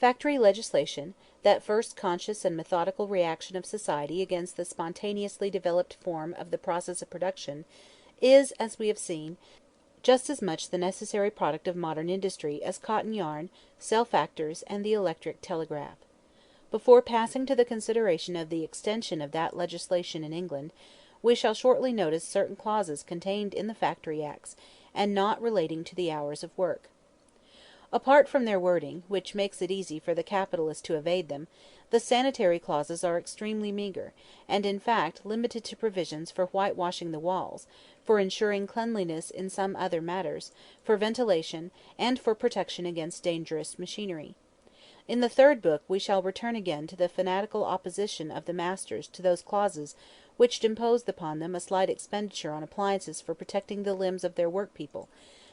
Factory legislation, that first conscious and methodical reaction of society against the spontaneously developed form of the process of production, is, as we have seen, just as much the necessary product of modern industry as cotton yarn, cell-factors, and the electric telegraph. Before passing to the consideration of the extension of that legislation in England, we shall shortly notice certain clauses contained in the Factory Acts, and not relating to the hours of work. Apart from their wording, which makes it easy for the capitalist to evade them, the sanitary clauses are extremely meagre, and in fact limited to provisions for whitewashing the walls, for ensuring cleanliness in some other matters, for ventilation, and for protection against dangerous machinery. In the third book we shall return again to the fanatical opposition of the masters to those clauses which imposed upon them a slight expenditure on appliances for protecting the limbs of their workpeople,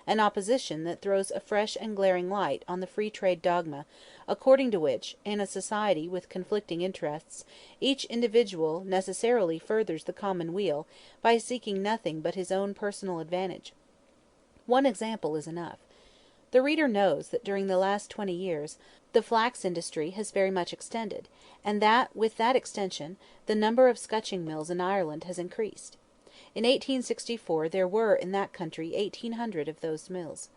an opposition that throws a fresh and glaring light on the free trade dogma, according to which, in a society with conflicting interests, each individual necessarily furthers the common weal by seeking nothing but his own personal advantage. One example is enough. The reader knows that during the last 20 years the flax industry has very much extended, and that, with that extension, the number of scutching mills in Ireland has increased. In 1864 there were in that country 1,800 of those mills.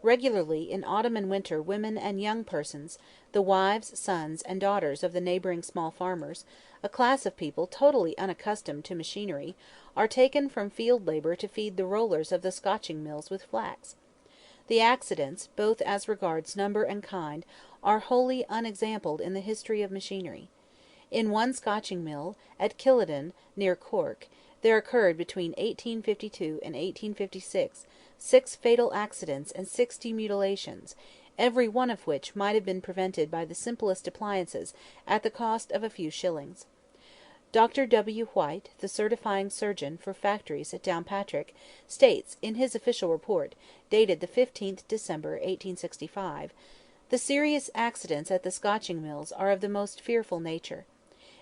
Regularly in autumn and winter women and young persons, the wives, sons, and daughters of the neighbouring small farmers, a class of people totally unaccustomed to machinery, are taken from field labour to feed the rollers of the scotching mills with flax. The accidents, both as regards number and kind, are wholly unexampled in the history of machinery. In one scotching mill, at Killoden, near Cork, there occurred between 1852 and 1856 6 fatal accidents and 60 mutilations, every one of which might have been prevented by the simplest appliances at the cost of a few shillings. Dr. W. White, the certifying surgeon for factories at Downpatrick, states, in his official report, dated the 15th December, 1865, "The serious accidents at the scotching mills are of the most fearful nature.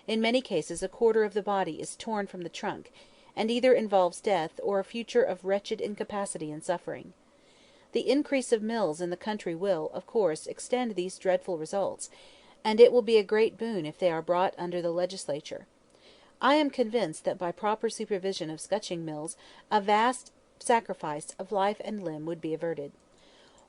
In many cases a quarter of the body is torn from the trunk, and either involves death or a future of wretched incapacity and suffering. The increase of mills in the country will, of course, extend these dreadful results, and it will be a great boon if they are brought under the legislature. I am convinced that by proper supervision of scutching mills a vast sacrifice of life and limb would be averted."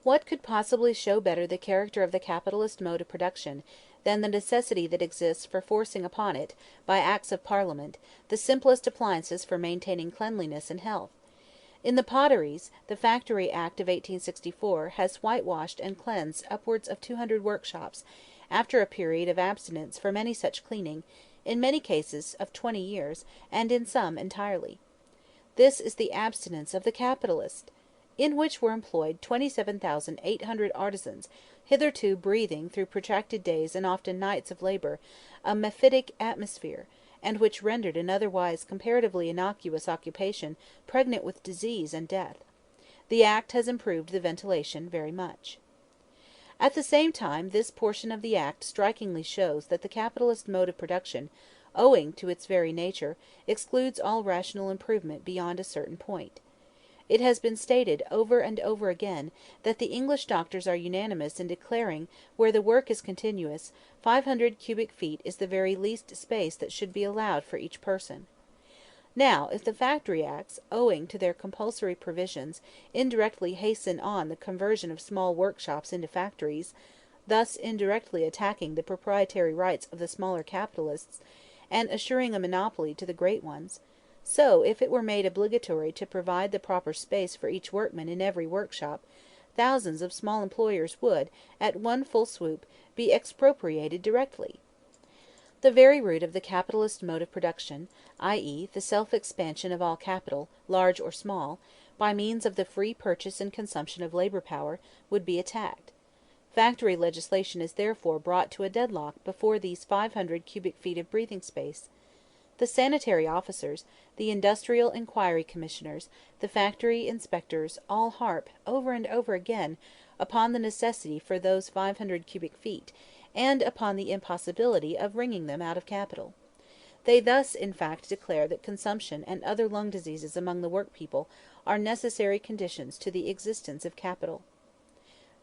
What could possibly show better the character of the capitalist mode of production than the necessity that exists for forcing upon it, by Acts of Parliament, the simplest appliances for maintaining cleanliness and health? In the potteries, the Factory Act of 1864 has whitewashed and cleansed upwards of 200 workshops, after a period of abstinence from any such cleaning, in many cases of 20 years, and in some entirely. This is the abstinence of the capitalist! In which were employed 27,800 artisans, hitherto breathing, through protracted days and often nights of labour, a mephitic atmosphere, and which rendered an otherwise comparatively innocuous occupation pregnant with disease and death. The Act has improved the ventilation very much. At the same time this portion of the Act strikingly shows that the capitalist mode of production, owing to its very nature, excludes all rational improvement beyond a certain point. It has been stated over and over again that the English doctors are unanimous in declaring where the work is continuous, 500 cubic feet is the very least space that should be allowed for each person. Now, if the Factory Acts, owing to their compulsory provisions, indirectly hasten on the conversion of small workshops into factories, thus indirectly attacking the proprietary rights of the smaller capitalists, and assuring a monopoly to the great ones, so, if it were made obligatory to provide the proper space for each workman in every workshop, thousands of small employers would, at one full swoop, be expropriated directly. The very root of the capitalist mode of production, i.e., the self-expansion of all capital, large or small, by means of the free purchase and consumption of labour power, would be attacked. Factory legislation is therefore brought to a deadlock before these 500 cubic feet of breathing space. The sanitary officers, the industrial inquiry commissioners, the factory inspectors, all harp, over and over again, upon the necessity for those 500 cubic feet, and upon the impossibility of wringing them out of capital. They thus, in fact, declare that consumption and other lung diseases among the workpeople are necessary conditions to the existence of capital.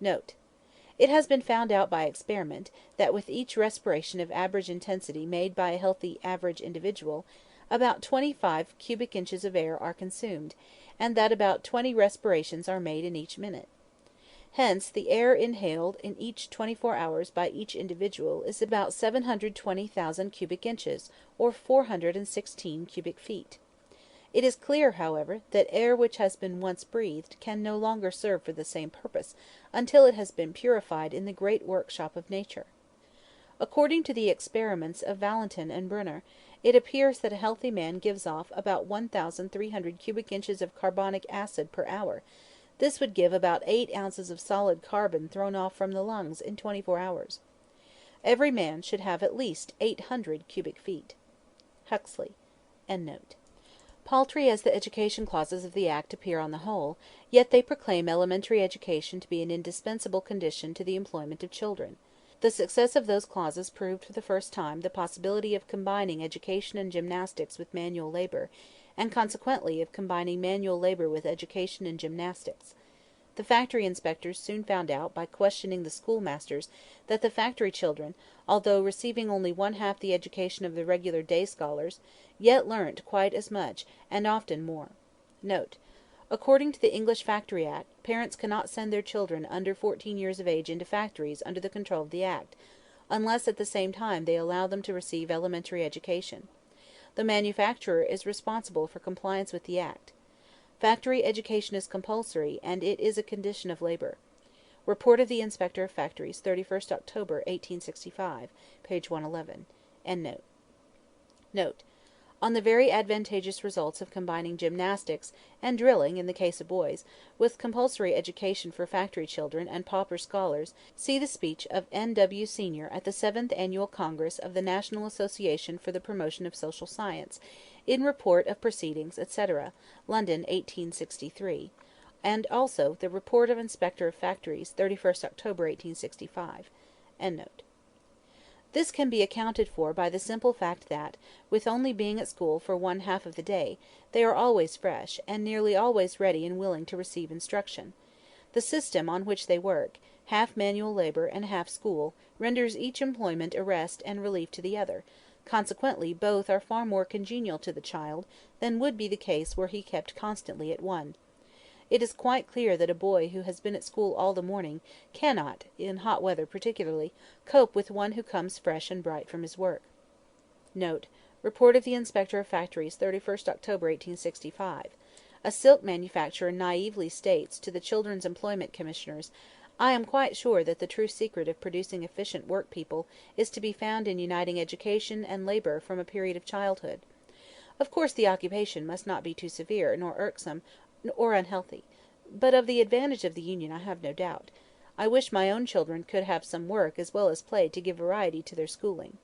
Note. It has been found out by experiment, that with each respiration of average intensity made by a healthy average individual, about 25 cubic inches of air are consumed, and that about 20 respirations are made in each minute. Hence, the air inhaled in each 24 hours by each individual is about 720,000 cubic inches, or 416 cubic feet. It is clear, however, that air which has been once breathed can no longer serve for the same purpose, until it has been purified in the great workshop of nature. According to the experiments of Valentin and Brunner, it appears that a healthy man gives off about 1,300 cubic inches of carbonic acid per hour. This would give about 8 ounces of solid carbon thrown off from the lungs in 24 hours. Every man should have at least 800 cubic feet. Huxley. Paltry as the education clauses of the Act appear on the whole, yet they proclaim elementary education to be an indispensable condition to the employment of children. The success of those clauses proved for the first time the possibility of combining education and gymnastics with manual labor, and consequently of combining manual labor with education and gymnastics. The factory inspectors soon found out by questioning the schoolmasters that the factory children, although receiving only one half the education of the regular day scholars, yet learnt quite as much, and often more. Note: according to the English Factory Act, parents cannot send their children under 14 years of age into factories under the control of the Act, unless at the same time they allow them to receive elementary education. The manufacturer is responsible for compliance with the Act. Factory education is compulsory, and it is a condition of labor. Report of the Inspector of Factories, 31st October, 1865, page 111. Note: on the very advantageous results of combining gymnastics, and drilling in the case of boys, with compulsory education for factory children and pauper scholars, see the speech of N.W. Senior at the 7th Annual Congress of the National Association for the Promotion of Social Science, in Report of Proceedings, etc., London, 1863, and also the Report of Inspector of Factories, 31st October, 1865. This can be accounted for by the simple fact that, with only being at school for one half of the day, they are always fresh, and nearly always ready and willing to receive instruction. The system on which they work, half manual labor and half school, renders each employment a rest and relief to the other; consequently both are far more congenial to the child than would be the case were he kept constantly at one. It is quite clear that a boy who has been at school all the morning cannot, in hot weather particularly, cope with one who comes fresh and bright from his work. Note: Report of the Inspector of Factories, 31st October, 1865. A silk manufacturer naively states to the Children's Employment Commissioners, "I am quite sure that the true secret of producing efficient work people is to be found in uniting education and labor from a period of childhood. Of course the occupation must not be too severe, nor irksome, or unhealthy. But of the advantage of the union I have no doubt. I wish my own children could have some work as well as play to give variety to their schooling."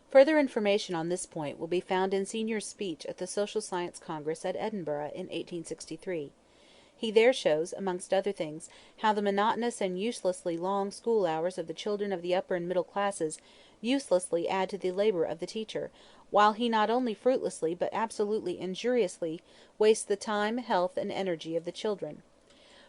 Further information on this point will be found in Senior's speech at the Social Science Congress at Edinburgh in 1863. He there shows, amongst other things, how the monotonous and uselessly long school hours of the children of the upper and middle classes uselessly add to the labor of the teacher, while he not only fruitlessly but absolutely injuriously wastes the time, health, and energy of the children.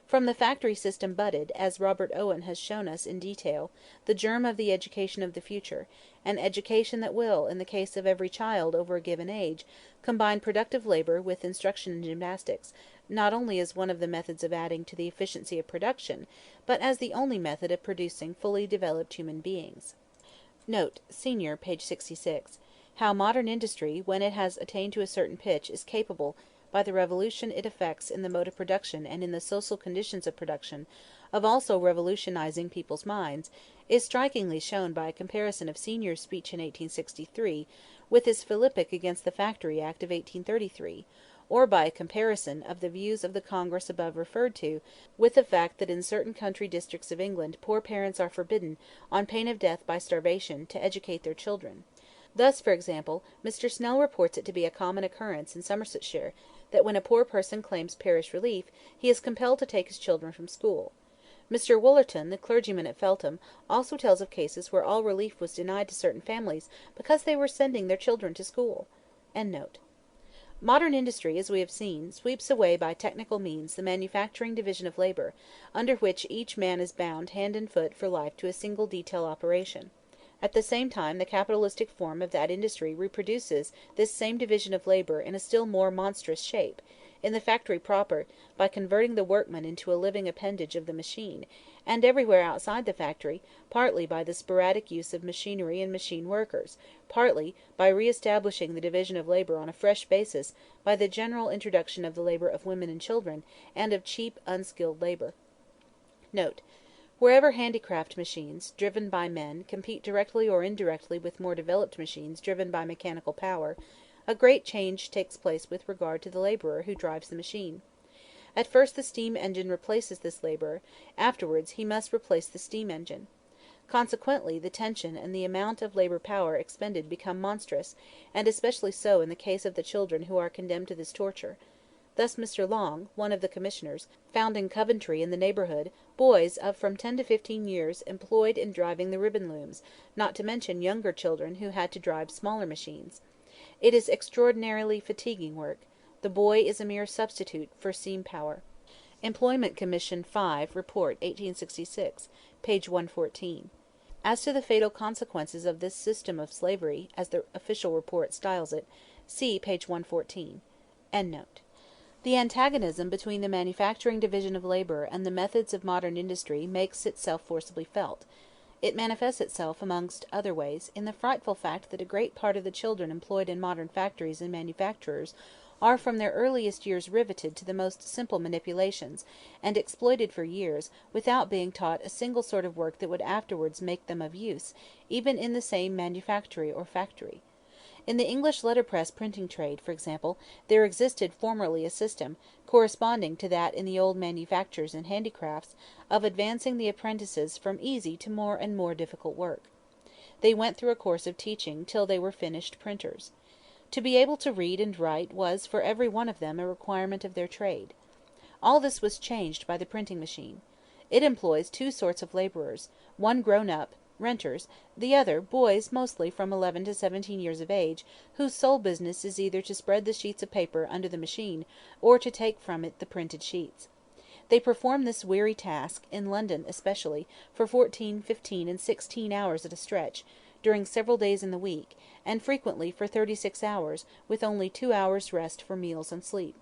From the factory system budded, as Robert Owen has shown us in detail, the germ of the education of the future, an education that will, in the case of every child over a given age, combine productive labor with instruction in gymnastics, not only as one of the methods of adding to the efficiency of production, but as the only method of producing fully developed human beings. Note: Senior, page 66. How modern industry, when it has attained to a certain pitch, is capable, by the revolution it effects in the mode of production and in the social conditions of production, of also revolutionizing people's minds, is strikingly shown by a comparison of Senior's speech in 1863 with his philippic against the Factory Act of 1833, or by a comparison of the views of the Congress above referred to with the fact that in certain country districts of England poor parents are forbidden, on pain of death by starvation, to educate their children. Thus, for example, Mr. Snell reports it to be a common occurrence in Somersetshire that when a poor person claims parish relief, he is compelled to take his children from school. Mr. Woolerton, the clergyman at Feltham, also tells of cases where all relief was denied to certain families because they were sending their children to school. Modern industry, as we have seen, sweeps away by technical means the manufacturing division of labor, under which each man is bound hand and foot for life to a single detail operation. At the same time the capitalistic form of that industry reproduces this same division of labor in a still more monstrous shape, in the factory proper, by converting the workman into a living appendage of the machine, and everywhere outside the factory, partly by the sporadic use of machinery and machine workers, partly by re-establishing the division of labor on a fresh basis by the general introduction of the labor of women and children, and of cheap, unskilled labor. Note: wherever handicraft machines, driven by men, compete directly or indirectly with more developed machines driven by mechanical power, a great change takes place with regard to the laborer who drives the machine. At first the steam engine replaces this laborer, afterwards he must replace the steam engine. Consequently the tension and the amount of labor power expended become monstrous, and especially so in the case of the children who are condemned to this torture. Thus Mr. Long, one of the commissioners, found in Coventry and the neighbourhood boys of from 10 to 15 years employed in driving the ribbon looms, not to mention younger children who had to drive smaller machines. It is extraordinarily fatiguing work. The boy is a mere substitute for steam power. Employment Commission 5, Report, 1866, page 114. As to the fatal consequences of this system of slavery, as the official report styles it, see page 114. The antagonism between the manufacturing division of labor and the methods of modern industry makes itself forcibly felt. It manifests itself, amongst other ways, in the frightful fact that a great part of the children employed in modern factories and manufactures are from their earliest years riveted to the most simple manipulations, and exploited for years, without being taught a single sort of work that would afterwards make them of use, even in the same manufactory or factory. In the English letterpress printing trade, for example, there existed formerly a system, corresponding to that in the old manufactures and handicrafts, of advancing the apprentices from easy to more and more difficult work. They went through a course of teaching till they were finished printers. To be able to read and write was for every one of them a requirement of their trade. All this was changed by the printing machine. It employs two sorts of labourers, one grown up, renters, the other, boys mostly from 11 to 17 years of age, whose sole business is either to spread the sheets of paper under the machine, or to take from it the printed sheets. They perform this weary task, in London especially, for 14, 15, and 16 hours at a stretch, during several days in the week, and frequently for 36 hours, with only 2 hours' rest for meals and sleep.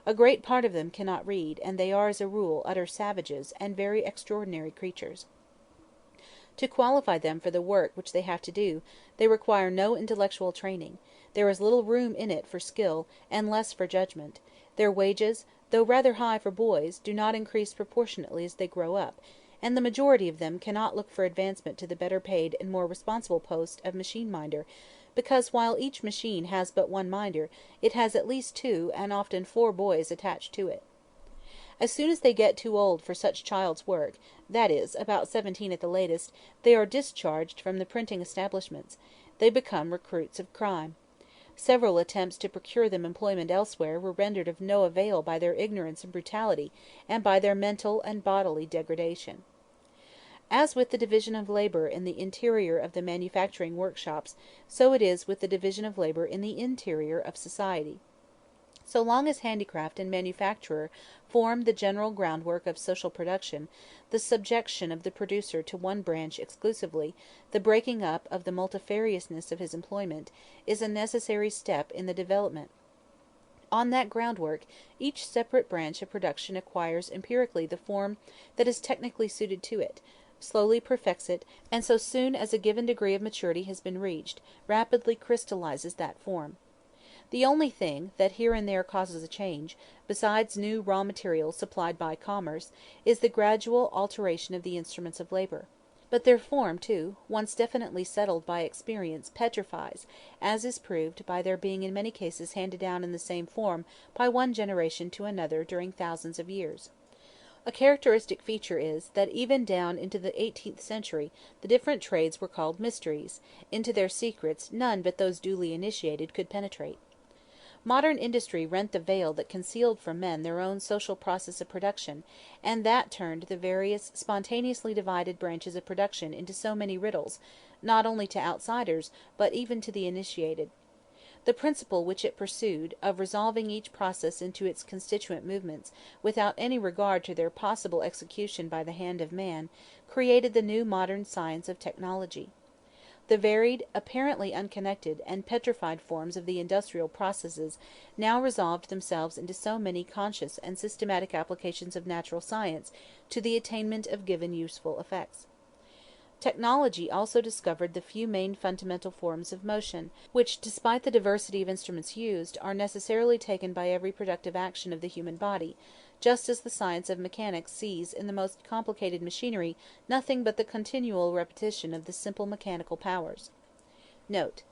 A great part of them cannot read, and they are as a rule utter savages, and very extraordinary creatures. To qualify them for the work which they have to do, they require no intellectual training; there is little room in it for skill, and less for judgment; their wages, though rather high for boys, do not increase proportionately as they grow up, and the majority of them cannot look for advancement to the better paid and more responsible post of machine minder, because while each machine has but one minder, it has at least 2 and often 4 boys attached to it. As soon as they get too old for such child's work, that is, about 17 at the latest, they are discharged from the printing establishments; they become recruits of crime. Several attempts to procure them employment elsewhere were rendered of no avail by their ignorance and brutality, and by their mental and bodily degradation. As with the division of labour in the interior of the manufacturing workshops, so it is with the division of labour in the interior of society. So long as handicraft and manufacture form the general groundwork of social production, the subjection of the producer to one branch exclusively, the breaking up of the multifariousness of his employment, is a necessary step in the development. On that groundwork, each separate branch of production acquires empirically the form that is technically suited to it, slowly perfects it, and so soon as a given degree of maturity has been reached, rapidly crystallizes that form. The only thing that here and there causes a change, besides new raw materials supplied by commerce, is the gradual alteration of the instruments of labour. But their form, too, once definitely settled by experience, petrifies, as is proved by their being in many cases handed down in the same form by one generation to another during thousands of years. A characteristic feature is, that even down into the 18th century the different trades were called mysteries; into their secrets none but those duly initiated could penetrate. Modern industry rent the veil that concealed from men their own social process of production, and that turned the various spontaneously divided branches of production into so many riddles, not only to outsiders, but even to the initiated. The principle which it pursued, of resolving each process into its constituent movements, without any regard to their possible execution by the hand of man, created the new modern science of technology. The varied, apparently unconnected, and petrified forms of the industrial processes now resolved themselves into so many conscious and systematic applications of natural science to the attainment of given useful effects. Technology also discovered the few main fundamental forms of motion, which, despite the diversity of instruments used, are necessarily taken by every productive action of the human body, just as the science of mechanics sees in the most complicated machinery nothing but the continual repetition of the simple mechanical powers. Note: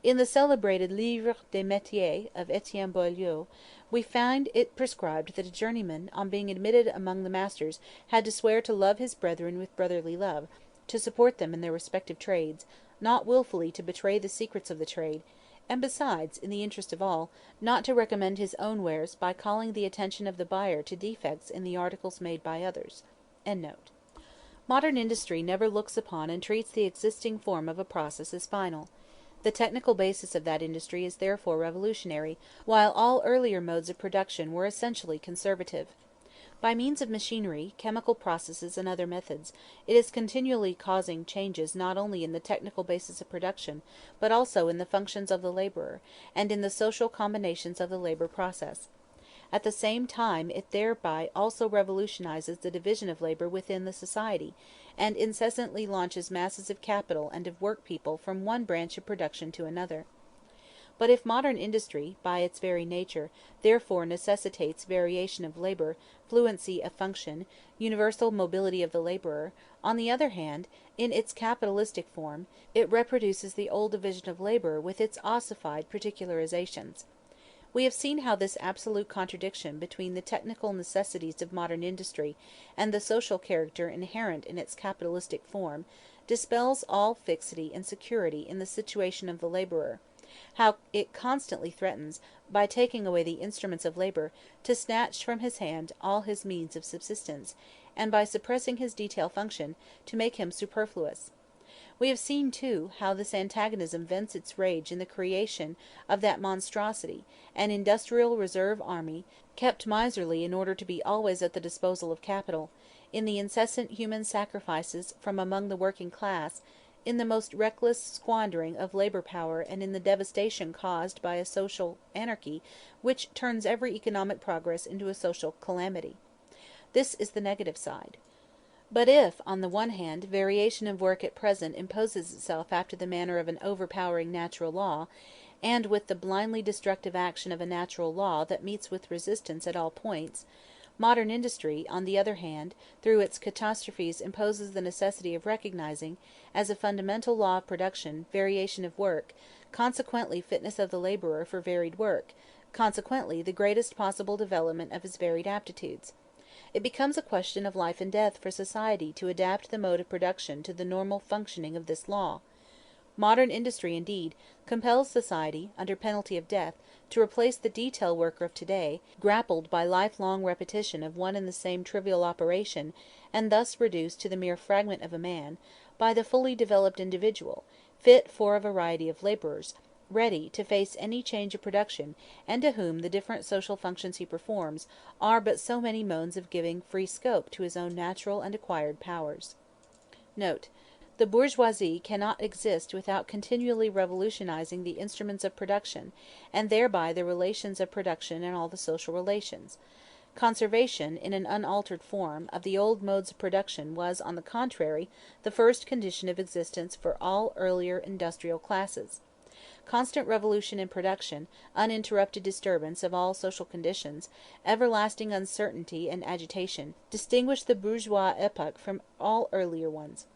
in the celebrated Livre des Métiers of Etienne Boileau, we find it prescribed that a journeyman, on being admitted among the masters, had to swear to love his brethren with brotherly love, to support them in their respective trades, not wilfully to betray the secrets of the trade, and besides, in the interest of all, not to recommend his own wares by calling the attention of the buyer to defects in the articles made by others. Modern industry never looks upon and treats the existing form of a process as final. The technical basis of that industry is therefore revolutionary, while all earlier modes of production were essentially conservative. By means of machinery, chemical processes, and other methods, it is continually causing changes not only in the technical basis of production, but also in the functions of the laborer, and in the social combinations of the labor process. At the same time it thereby also revolutionizes the division of labor within the society, and incessantly launches masses of capital and of work people from one branch of production to another. But if modern industry, by its very nature, therefore necessitates variation of labor, fluency of function, universal mobility of the laborer, on the other hand, in its capitalistic form, it reproduces the old division of labor with its ossified particularizations. We have seen how this absolute contradiction between the technical necessities of modern industry and the social character inherent in its capitalistic form dispels all fixity and security in the situation of the laborer, how it constantly threatens, by taking away the instruments of labor, to snatch from his hand all his means of subsistence, and by suppressing his detail function, to make him superfluous. We have seen, too, how this antagonism vents its rage in the creation of that monstrosity, an industrial reserve army, kept miserly in order to be always at the disposal of capital, in the incessant human sacrifices from among the working class, in the most reckless squandering of labor power, and in the devastation caused by a social anarchy which turns every economic progress into a social calamity. This is the negative side. But if, on the one hand, variation of work at present imposes itself after the manner of an overpowering natural law, and with the blindly destructive action of a natural law that meets with resistance at all points, modern industry, on the other hand, through its catastrophes imposes the necessity of recognizing, as a fundamental law of production, variation of work, consequently fitness of the laborer for varied work, consequently the greatest possible development of his varied aptitudes. It becomes a question of life and death for society to adapt the mode of production to the normal functioning of this law. Modern industry, indeed, compels society, under penalty of death, to replace the detail worker of today, grappled by lifelong repetition of one and the same trivial operation, and thus reduced to the mere fragment of a man, by the fully developed individual, fit for a variety of laborers, ready to face any change of production, and to whom the different social functions he performs are but so many modes of giving free scope to his own natural and acquired powers. Note: the bourgeoisie cannot exist without continually revolutionizing the instruments of production, and thereby the relations of production and all the social relations. Conservation, in an unaltered form, of the old modes of production was, on the contrary, the first condition of existence for all earlier industrial classes. Constant revolution in production, uninterrupted disturbance of all social conditions, everlasting uncertainty and agitation, distinguish the bourgeois epoch from all earlier ones.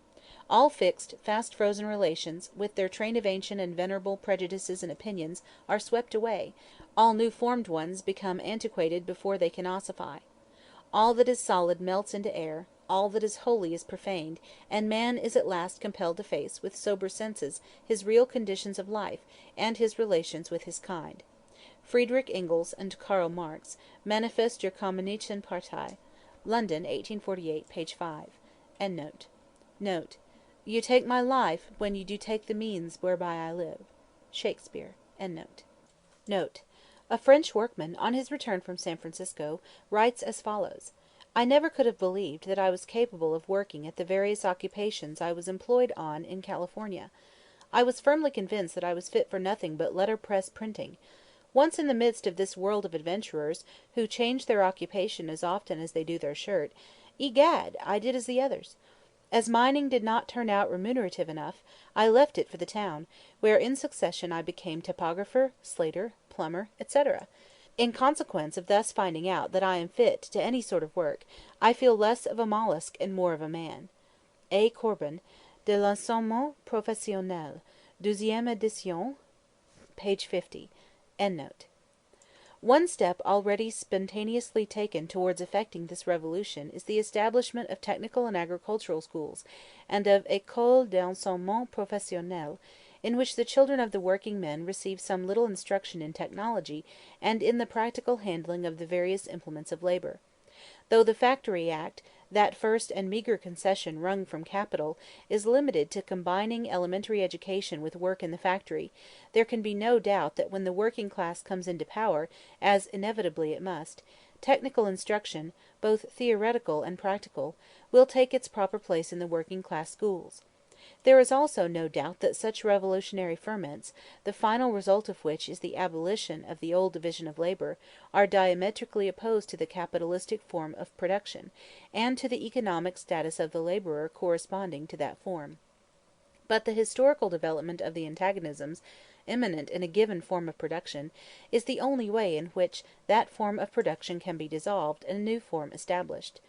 All fixed, fast frozen relations, with their train of ancient and venerable prejudices and opinions, are swept away, all new formed ones become antiquated before they can ossify. All that is solid melts into air, all that is holy is profaned, and man is at last compelled to face, with sober senses, his real conditions of life, and his relations with his kind. Friedrich Engels and Karl Marx, Manifest der Kommunistischen Partei, London, 1848, page 5. Note: you take my life when you do take the means whereby I live. Shakespeare. Note: a French workman, on his return from San Francisco, writes as follows: "I never could have believed that I was capable of working at the various occupations I was employed on in California. I was firmly convinced that I was fit for nothing but letterpress printing. Once in the midst of this world of adventurers, who change their occupation as often as they do their shirt, egad, I did as the others. As mining did not turn out remunerative enough, I left it for the town, where in succession I became typographer, slater, plumber, etc. In consequence of thus finding out that I am fit to any sort of work, I feel less of a mollusk and more of a man." A. Corbin, De l'enseignement professionnel, 12e édition, p. 50. One step already spontaneously taken towards effecting this revolution is the establishment of technical and agricultural schools, and of écoles d'enseignement professionnel, in which the children of the working men receive some little instruction in technology and in the practical handling of the various implements of labor. Though the Factory Act, that first and meagre concession wrung from capital, is limited to combining elementary education with work in the factory, there can be no doubt that when the working class comes into power, as inevitably it must, technical instruction, both theoretical and practical, will take its proper place in the working class schools. There is also no doubt that such revolutionary ferments, the final result of which is the abolition of the old division of labor, are diametrically opposed to the capitalistic form of production, and to the economic status of the laborer corresponding to that form. But the historical development of the antagonisms immanent in a given form of production is the only way in which that form of production can be dissolved and a new form established.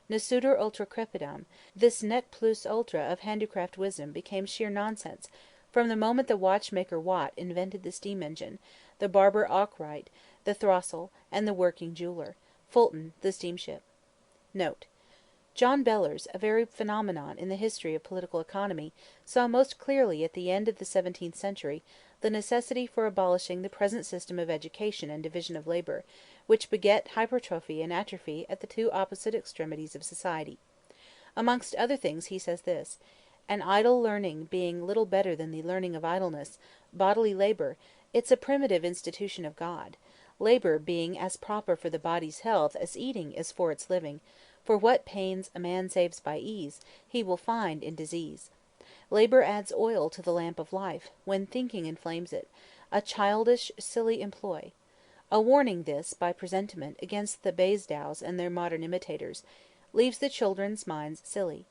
Ne sutor ultra crepidam, this nec plus ultra of handicraft wisdom became sheer nonsense, from the moment the watchmaker Watt invented the steam engine, the barber Arkwright, the throstle, and the working jeweller, Fulton, the steamship. Note: John Bellers, a very phenomenon in the history of political economy, saw most clearly at the end of the 17th century the necessity for abolishing the present system of education and division of labor, which beget hypertrophy and atrophy at the two opposite extremities of society. Amongst other things he says this: "An idle learning being little better than the learning of idleness, bodily labor, it's a primitive institution of God. Labor being as proper for the body's health as eating is for its living, for what pains a man saves by ease, he will find in disease. Labor adds oil to the lamp of life, when thinking inflames it, a childish, silly employ. A warning this, by presentiment, against the Basedows and their modern imitators, leaves the children's minds silly.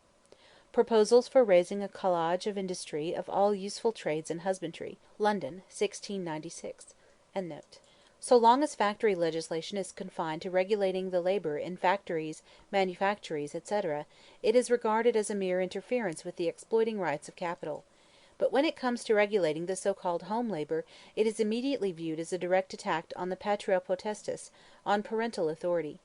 Proposals for raising a collage of industry of all useful trades and husbandry. London, 1696. So long as factory legislation is confined to regulating the labor in factories, manufactories, etc., it is regarded as a mere interference with the exploiting rights of capital. But when it comes to regulating the so-called home labor, it is immediately viewed as a direct attack on the patria potestas, on parental authority.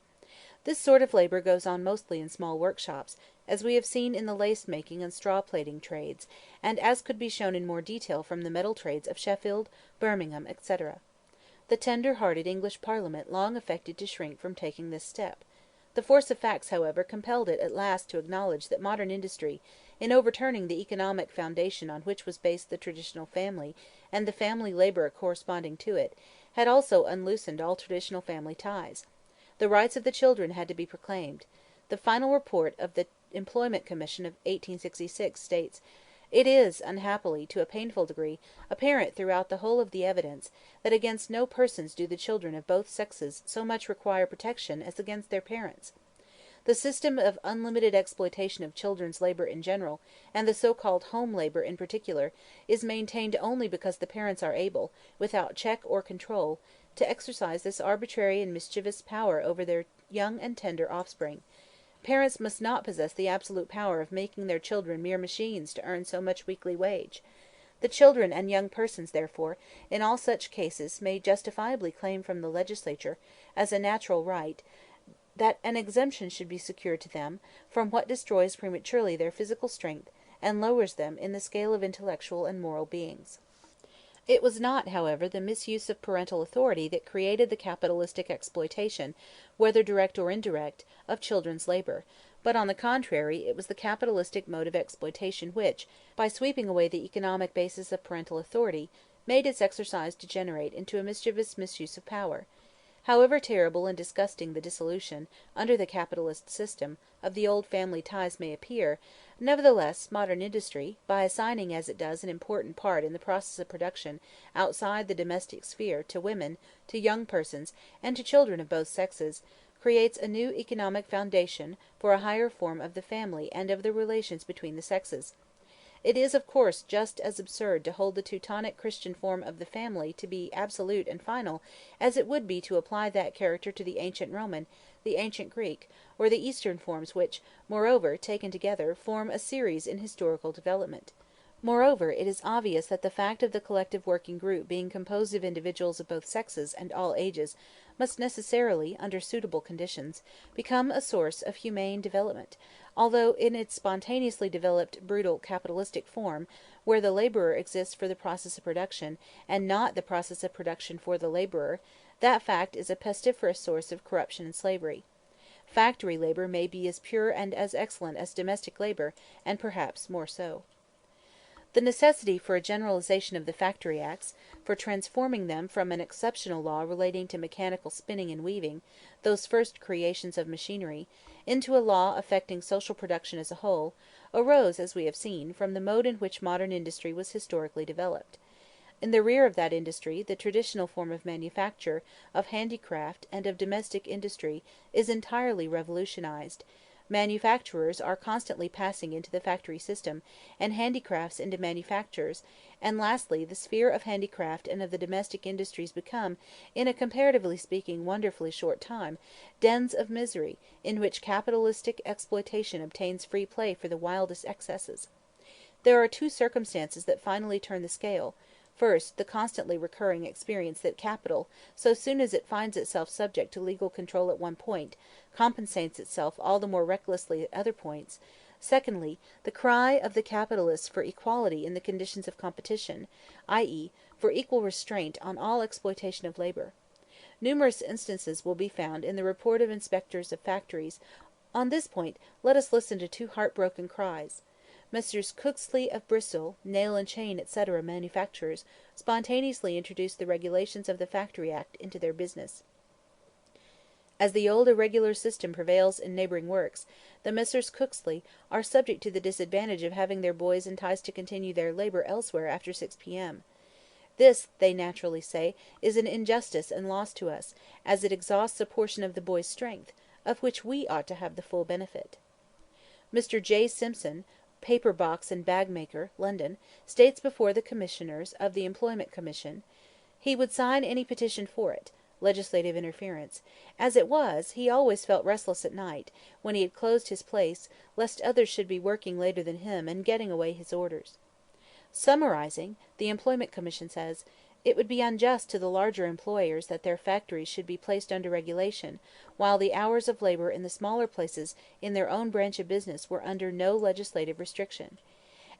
This sort of labor goes on mostly in small workshops, as we have seen in the lace-making and straw-plaiting trades, and as could be shown in more detail from the metal trades of Sheffield, Birmingham, etc. The tender-hearted English Parliament long affected to shrink from taking this step. The force of facts, however, compelled it at last to acknowledge that modern industry, in overturning the economic foundation on which was based the traditional family, and the family labor corresponding to it, had also unloosened all traditional family ties. The rights of the children had to be proclaimed. The final report of the Employment Commission of 1866 states: "It is, unhappily, to a painful degree, apparent throughout the whole of the evidence, that against no persons do the children of both sexes so much require protection as against their parents. The system of unlimited exploitation of children's labor in general, and the so-called home labor in particular, is maintained only because the parents are able, without check or control, to exercise this arbitrary and mischievous power over their young and tender offspring. Parents must not possess the absolute power of making their children mere machines to earn so much weekly wage. The children and young persons, therefore, in all such cases may justifiably claim from the legislature, as a natural right, that an exemption should be secured to them from what destroys prematurely their physical strength and lowers them in the scale of intellectual and moral beings." It was not, however, the misuse of parental authority that created the capitalistic exploitation, whether direct or indirect, of children's labor, but, on the contrary, it was the capitalistic mode of exploitation which, by sweeping away the economic basis of parental authority, made its exercise degenerate into a mischievous misuse of power. However terrible and disgusting the dissolution, under the capitalist system, of the old family ties may appear, nevertheless modern industry, by assigning as it does an important part in the process of production outside the domestic sphere to women, to young persons, and to children of both sexes, creates a new economic foundation for a higher form of the family and of the relations between the sexes. It is, of course, just as absurd to hold the Teutonic Christian form of the family to be absolute and final as it would be to apply that character to the ancient Roman, the ancient Greek, or the Eastern forms which, moreover, taken together, form a series in historical development. Moreover, it is obvious that the fact of the collective working group being composed of individuals of both sexes and all ages must necessarily, under suitable conditions, become a source of humane development, although in its spontaneously developed brutal capitalistic form, where the laborer exists for the process of production, and not the process of production for the laborer, that fact is a pestiferous source of corruption and slavery. Factory labor may be as pure and as excellent as domestic labor, and perhaps more so. The necessity for a generalization of the Factory Acts, for transforming them from an exceptional law relating to mechanical spinning and weaving, those first creations of machinery, into a law affecting social production as a whole, arose, as we have seen, from the mode in which modern industry was historically developed. In the rear of that industry, the traditional form of manufacture, of handicraft, and of domestic industry is entirely revolutionized. Manufacturers are constantly passing into the factory system, and handicrafts into manufactures, and lastly the sphere of handicraft and of the domestic industries become, in a comparatively speaking wonderfully short time, dens of misery in which capitalistic exploitation obtains free play for the wildest excesses. There are two circumstances that finally turn the scale. First, the constantly recurring experience that capital, so soon as it finds itself subject to legal control at one point, compensates itself all the more recklessly at other points. Secondly, the cry of the capitalists for equality in the conditions of competition, i.e., for equal restraint on all exploitation of labor. Numerous instances will be found in the report of inspectors of factories. On this point let us listen to two heartbroken cries. Messrs. Cooksley of Bristol, nail and chain, etc., manufacturers, spontaneously introduced the regulations of the Factory Act into their business. As the old irregular system prevails in neighbouring works, the Messrs. Cooksley are subject to the disadvantage of having their boys enticed to continue their labour elsewhere after 6 p.m. This, they naturally say, is an injustice and loss to us, as it exhausts a portion of the boys' strength, of which we ought to have the full benefit. Mr. J. Simpson, paper box and bag maker, London, states before the Commissioners of the Employment Commission, he would sign any petition for it (legislative interference). As it was, he always felt restless at night, when he had closed his place, lest others should be working later than him and getting away his orders. Summarizing, the Employment Commission says, it would be unjust to the larger employers that their factories should be placed under regulation, while the hours of labour in the smaller places in their own branch of business were under no legislative restriction.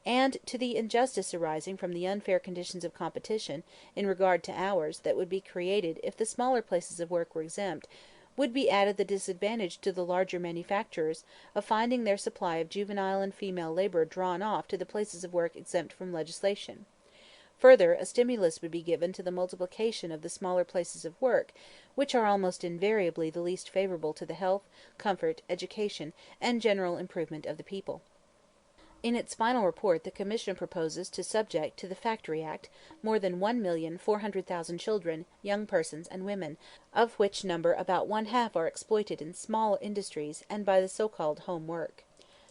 And to the injustice arising from the unfair conditions of competition, in regard to hours, that would be created if the smaller places of work were exempt, would be added the disadvantage to the larger manufacturers of finding their supply of juvenile and female labour drawn off to the places of work exempt from legislation. Further, a stimulus would be given to the multiplication of the smaller places of work, which are almost invariably the least favourable to the health, comfort, education, and general improvement of the people. In its final report the Commission proposes to subject to the Factory Act more than 1,400,000 children, young persons, and women, of which number about one half are exploited in small industries and by the so-called home work.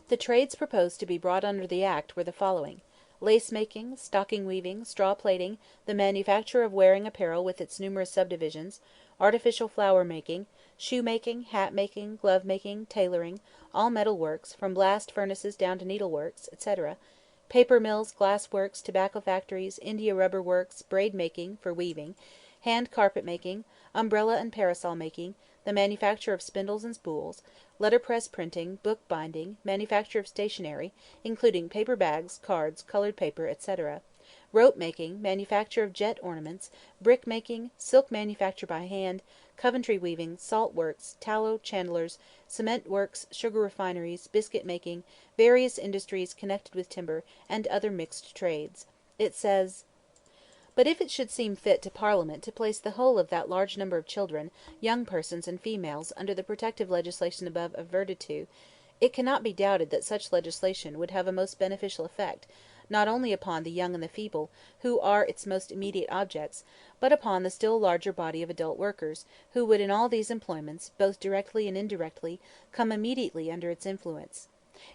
The trades proposed to be brought under the Act were the following: lace making, stocking weaving, straw plaiting, the manufacture of wearing apparel with its numerous subdivisions, artificial flower making, shoe making, hat making, glove making, tailoring, all metal works, from blast furnaces down to needleworks, etc., paper mills, glass works, tobacco factories, India rubber works, braid making, for weaving, hand carpet making, umbrella and parasol making, the manufacture of spindles and spools, letterpress printing, book binding, manufacture of stationery, including paper bags, cards, coloured paper, etc., rope making, manufacture of jet ornaments, brick making, silk manufacture by hand, Coventry weaving, salt works, tallow chandlers, cement works, sugar refineries, biscuit making, various industries connected with timber, and other mixed trades. It says: But if it should seem fit to Parliament to place the whole of that large number of children, young persons, and females under the protective legislation above adverted to, it cannot be doubted that such legislation would have a most beneficial effect, not only upon the young and the feeble, who are its most immediate objects, but upon the still larger body of adult workers, who would in all these employments, both directly and indirectly, come immediately under its influence.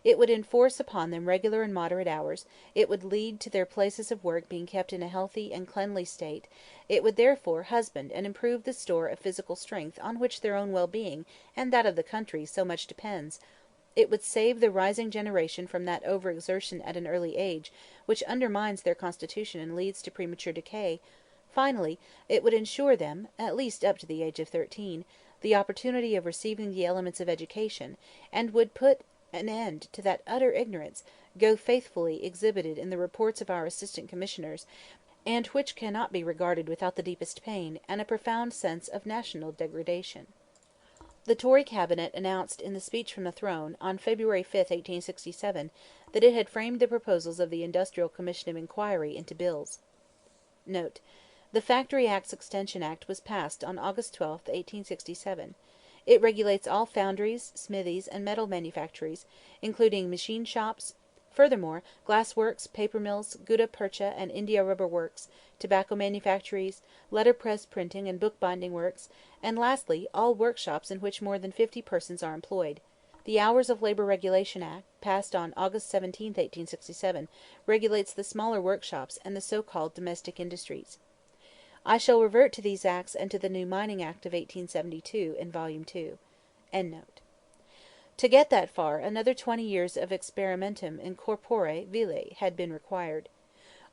It would enforce upon them regular and moderate hours; it would lead to their places of work being kept in a healthy and cleanly state; it would therefore husband and improve the store of physical strength on which their own well-being, and that of the country, so much depends; it would save the rising generation from that over-exertion at an early age, which undermines their constitution and leads to premature decay; finally, it would ensure them, at least up to the age of 13, the opportunity of receiving the elements of education, and would put an end to that utter ignorance, faithfully exhibited in the reports of our assistant commissioners, and which cannot be regarded without the deepest pain, and a profound sense of national degradation. The Tory cabinet announced in the Speech from the Throne, on February 5, 1867, that it had framed the proposals of the Industrial Commission of Inquiry into bills. Note: the Factory Acts Extension Act was passed on August 12, 1867. It regulates all foundries, smithies, and metal manufactories, including machine shops; furthermore, glass works, paper mills, gutta percha and india rubber works, tobacco manufactories, letterpress printing and bookbinding works; and lastly, all workshops in which more than 50 persons are employed. The Hours of Labour Regulation Act, passed on August 17, 1867, regulates the smaller workshops and the so-called domestic industries. I shall revert to these acts and to the new Mining Act of 1872 in Vol. II. To get that far, another 20 years of experimentum in corpore vile had been required.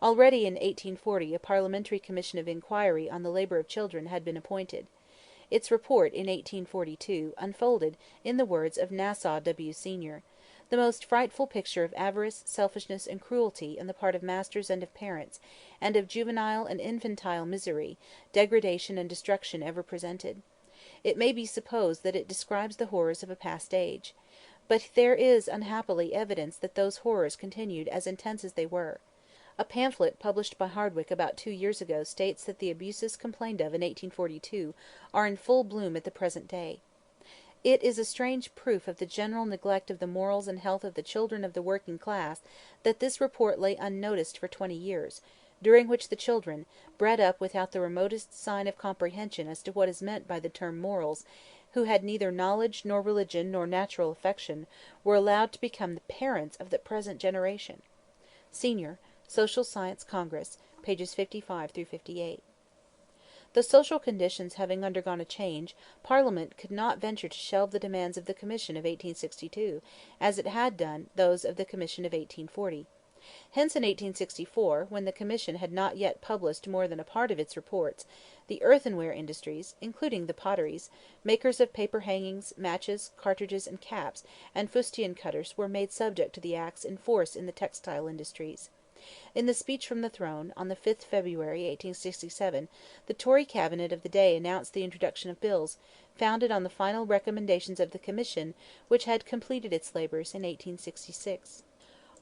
Already in 1840 a Parliamentary Commission of Inquiry on the Labour of Children had been appointed. Its report, in 1842, unfolded, in the words of Nassau W. Senior, "the most frightful picture of avarice, selfishness, and cruelty on the part of masters and of parents, and of juvenile and infantile misery, degradation, and destruction ever presented. It may be supposed that it describes the horrors of a past age. But there is, unhappily, evidence that those horrors continued as intense as they were. A pamphlet published by Hardwicke about 2 years ago states that the abuses complained of in 1842 are in full bloom at the present day. It is a strange proof of the general neglect of the morals and health of the children of the working class that this report lay unnoticed for 20 years, during which the children, bred up without the remotest sign of comprehension as to what is meant by the term morals, who had neither knowledge nor religion nor natural affection, were allowed to become the parents of the present generation." Senior, Social Science Congress, pp. 55–58. The social conditions having undergone a change, Parliament could not venture to shelve the demands of the Commission of 1862, as it had done those of the Commission of 1840. Hence in 1864, when the Commission had not yet published more than a part of its reports, the earthenware industries, including the potteries, makers of paper hangings, matches, cartridges, and caps, and fustian cutters were made subject to the acts in force in the textile industries. In the Speech from the Throne, on the 5th February, 1867, the Tory cabinet of the day announced the introduction of bills, founded on the final recommendations of the Commission, which had completed its labours in 1866.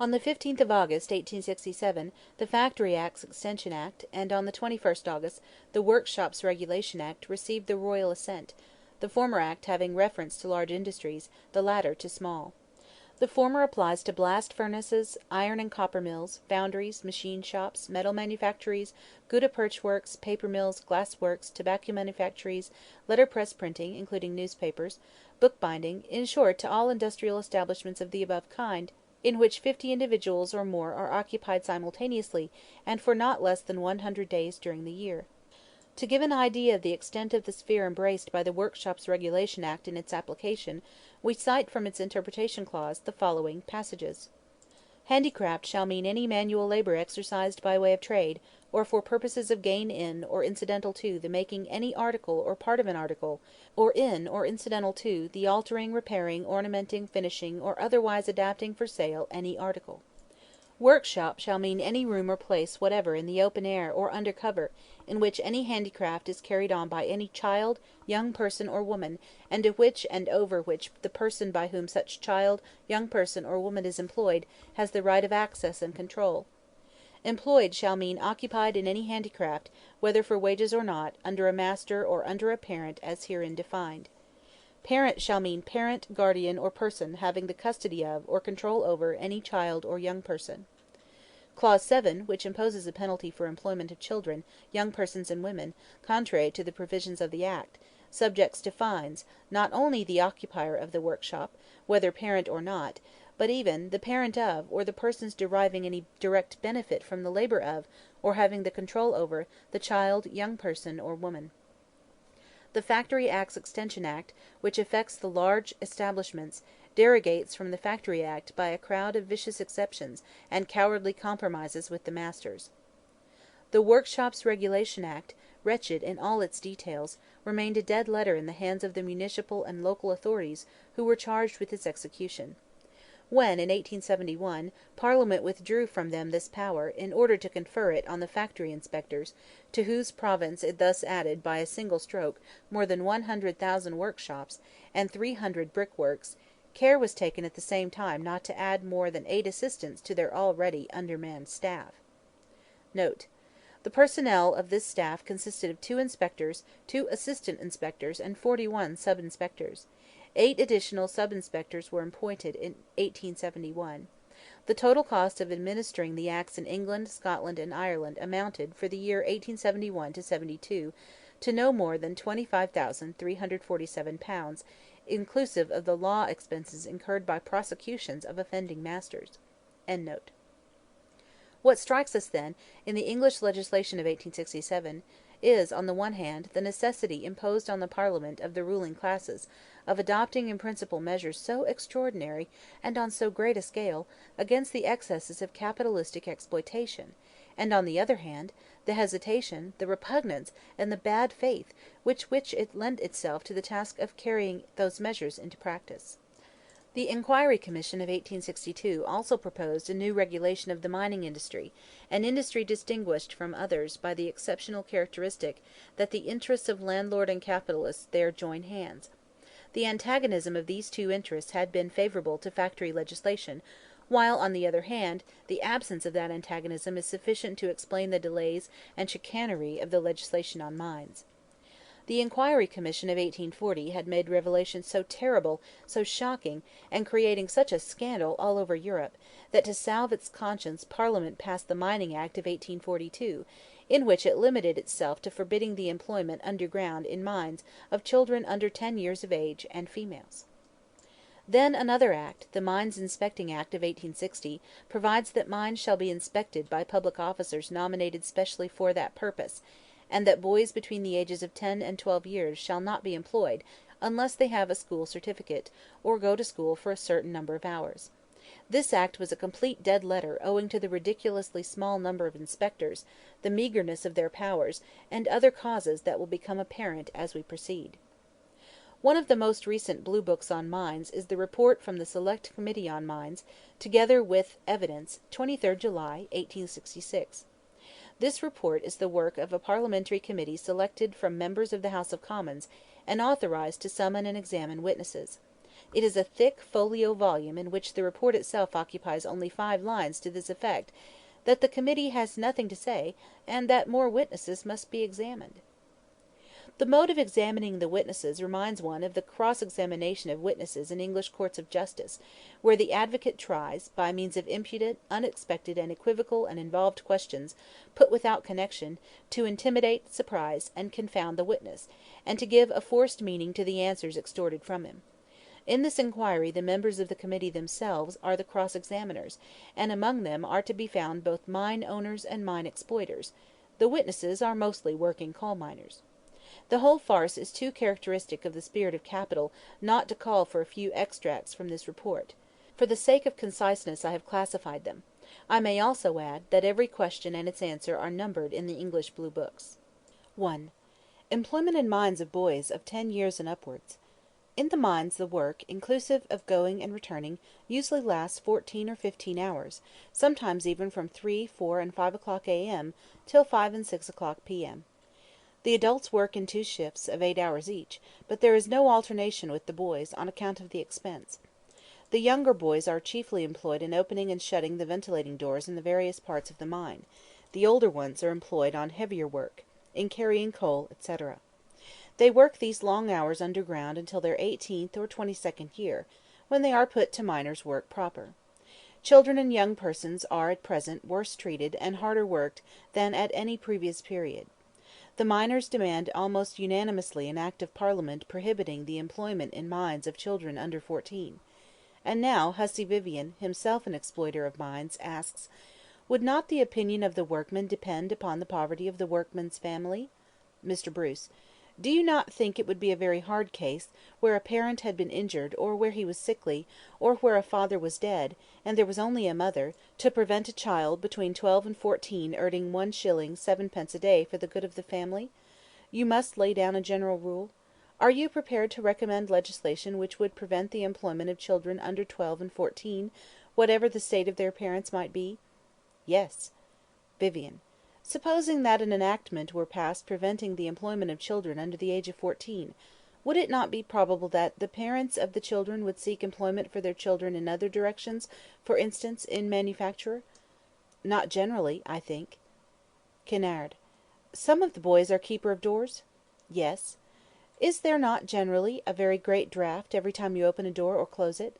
On the 15th of August, 1867, the Factory Acts Extension Act, and on the 21st August, the Workshops Regulation Act received the royal assent, the former act having reference to large industries, the latter to small. The former applies to blast furnaces, iron and copper mills, foundries, machine shops, metal manufactories, gutta percha works, paper mills, glass works, tobacco manufactories, letterpress printing, including newspapers, bookbinding, in short to all industrial establishments of the above kind, in which 50 individuals or more are occupied simultaneously, and for not less than 100 days during the year. To give an idea of the extent of the sphere embraced by the Workshops Regulation Act in its application, we cite from its interpretation clause the following passages: "Handicraft shall mean any manual labour exercised by way of trade, or for purposes of gain in, or incidental to, the making any article or part of an article, or in, or incidental to, the altering, repairing, ornamenting, finishing, or otherwise adapting for sale any article." Workshop shall mean any room or place whatever in the open air or under cover, in which any handicraft is carried on by any child, young person, or woman, and to which and over which the person by whom such child, young person, or woman is employed has the right of access and control. Employed shall mean occupied in any handicraft, whether for wages or not, under a master or under a parent as herein defined. Parent shall mean parent, guardian, or person having the custody of, or control over, any child or young person. Clause 7, which imposes a penalty for employment of children, young persons, and women, contrary to the provisions of the Act, subjects to fines, not only the occupier of the workshop, whether parent or not, but even the parent of, or the persons deriving any direct benefit from the labor of, or having the control over, the child, young person, or woman. The Factory Acts Extension Act, which affects the large establishments, derogates from the Factory Act by a crowd of vicious exceptions and cowardly compromises with the masters. The Workshops Regulation Act, wretched in all its details, remained a dead letter in the hands of the municipal and local authorities who were charged with its execution. When, in 1871, Parliament withdrew from them this power, in order to confer it on the factory inspectors, to whose province it thus added by a single stroke more than 100,000 workshops, and 300 brickworks, care was taken at the same time not to add more than 8 assistants to their already undermanned staff. Note: the personnel of this staff consisted of 2 inspectors, 2 assistant inspectors, and 41 sub-inspectors. 8 additional sub-inspectors were appointed in 1871. The total cost of administering the Acts in England, Scotland, and Ireland amounted, for the year 1871 72, to no more than £25,347, inclusive of the law expenses incurred by prosecutions of offending masters. What strikes us, then, in the English legislation of 1867, is, on the one hand, the necessity imposed on the Parliament of the ruling classes of adopting in principle measures so extraordinary, and on so great a scale, against the excesses of capitalistic exploitation; and, on the other hand, the hesitation, the repugnance, and the bad faith with which it lent itself to the task of carrying those measures into practice. The Inquiry Commission of 1862 also proposed a new regulation of the mining industry, an industry distinguished from others by the exceptional characteristic that the interests of landlord and capitalist there join hands. The antagonism of these two interests had been favourable to factory legislation, while, on the other hand, the absence of that antagonism is sufficient to explain the delays and chicanery of the legislation on mines. The Inquiry Commission of 1840 had made revelations so terrible, so shocking, and creating such a scandal all over Europe, that to salve its conscience Parliament passed the Mining Act of 1842, in which it limited itself to forbidding the employment underground in mines of children under 10 years of age and females. Then another act, the Mines Inspecting Act of 1860, provides that mines shall be inspected by public officers nominated specially for that purpose, and that boys between the ages of 10 and 12 years shall not be employed unless they have a school certificate, or go to school for a certain number of hours. This act was a complete dead letter owing to the ridiculously small number of inspectors, the meagreness of their powers, and other causes that will become apparent as we proceed. One of the most recent Blue Books on Mines is the report from the Select Committee on Mines, together with evidence, 23 July, 1866. This report is the work of a parliamentary committee selected from members of the House of Commons, and authorized to summon and examine witnesses. It is a thick folio volume in which the report itself occupies only 5 lines to this effect, that the committee has nothing to say, and that more witnesses must be examined. The mode of examining the witnesses reminds one of the cross-examination of witnesses in English courts of justice, where the advocate tries, by means of impudent, unexpected, and equivocal and involved questions, put without connection, to intimidate, surprise, and confound the witness, and to give a forced meaning to the answers extorted from him. In this inquiry the members of the committee themselves are the cross-examiners, and among them are to be found both mine owners and mine exploiters. The witnesses are mostly working coal miners. The whole farce is too characteristic of the spirit of capital not to call for a few extracts from this report. For the sake of conciseness I have classified them. I may also add that every question and its answer are numbered in the English Blue Books. 1. Employment in mines of boys of 10 years and upwards. In the mines the work, inclusive of going and returning, usually lasts 14 or 15 hours, sometimes even from 3, 4, and 5 o'clock a.m. till 5 and 6 o'clock p.m. The adults work in 2 shifts of 8 hours each, but there is no alternation with the boys, on account of the expense. The younger boys are chiefly employed in opening and shutting the ventilating doors in the various parts of the mine; the older ones are employed on heavier work, in carrying coal, etc. They work these long hours underground until their 18th or 22nd year, when they are put to miners' work proper. Children and young persons are at present worse treated and harder worked than at any previous period. The miners demand almost unanimously an Act of Parliament prohibiting the employment in mines of children under 14. And now Hussey Vivian, himself an exploiter of mines, asks, would not the opinion of the workman depend upon the poverty of the workman's family? Mr. Bruce: do you not think it would be a very hard case, where a parent had been injured, or where he was sickly, or where a father was dead, and there was only a mother, to prevent a child between 12 and 14 earning 1 shilling 7 pence a day for the good of the family? You must lay down a general rule. Are you prepared to recommend legislation which would prevent the employment of children under 12 and 14, whatever the state of their parents might be? Yes. Vivian: supposing that an enactment were passed preventing the employment of children under the age of 14, would it not be probable that the parents of the children would seek employment for their children in other directions, for instance, in manufacture? Not generally, I think. Kinnaird: some of the boys are keeper of doors? Yes. Is there not generally a very great draught every time you open a door or close it?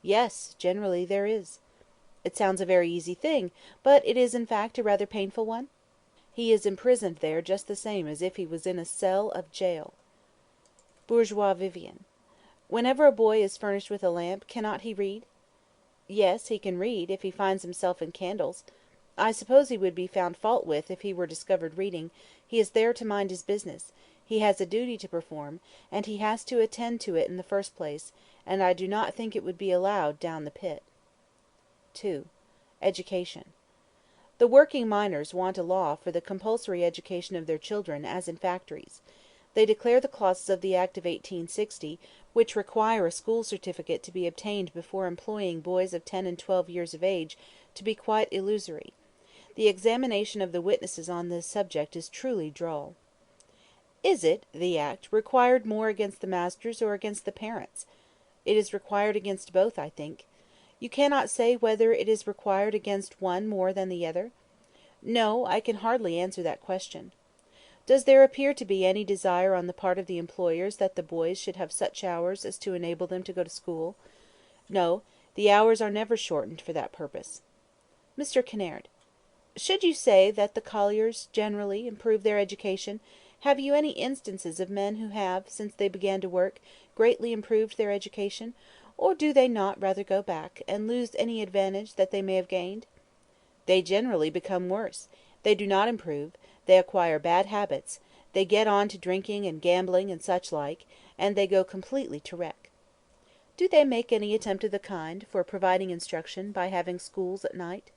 Yes, generally there is. It sounds a very easy thing, but it is in fact a rather painful one? He is imprisoned there just the same as if he was in a cell of jail. Bourgeois Vivian: whenever a boy is furnished with a lamp, cannot he read? Yes, he can read, if he finds himself in candles. I suppose he would be found fault with if he were discovered reading. He is there to mind his business; he has a duty to perform, and he has to attend to it in the first place, and I do not think it would be allowed down the pit. 2. Education. The working miners want a law for the compulsory education of their children, as in factories. They declare the clauses of the Act of 1860, which require a school certificate to be obtained before employing boys of 10 and 12 years of age, to be quite illusory. The examination of the witnesses on this subject is truly droll. Is it, the Act, required more against the masters or against the parents? It is required against both, I think. You cannot say whether it is required against one more than the other? No, I can hardly answer that question. Does there appear to be any desire on the part of the employers that the boys should have such hours as to enable them to go to school? No, the hours are never shortened for that purpose. Mr. Kinnaird: should you say that the colliers generally improve their education? Have you any instances of men who have, since they began to work, greatly improved their education, or do they not rather go back, and lose any advantage that they may have gained? They generally become worse; they do not improve; they acquire bad habits; they get on to drinking and gambling and such like, and they go completely to wreck. Do they make any attempt of the kind, for providing instruction, by having schools at night?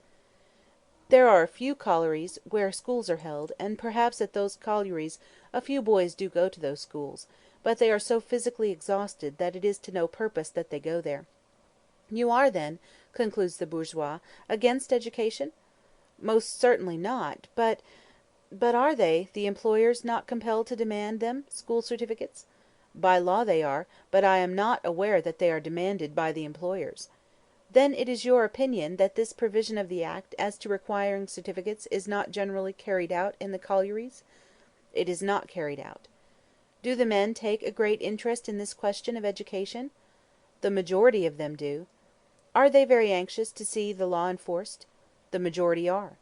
There are a few collieries where schools are held, and perhaps at those collieries a few boys do go to those schools, but they are so physically exhausted that it is to no purpose that they go there. You are, then, concludes the bourgeois, against education? Most certainly not; but are they, the employers, not compelled to demand them, school certificates? By law they are, but I am not aware that they are demanded by the employers. Then it is your opinion that this provision of the Act, as to requiring certificates, is not generally carried out in the collieries? It is not carried out. Do the men take a great interest in this question of education? The majority of them do. Are they very anxious to see the law enforced? The majority are.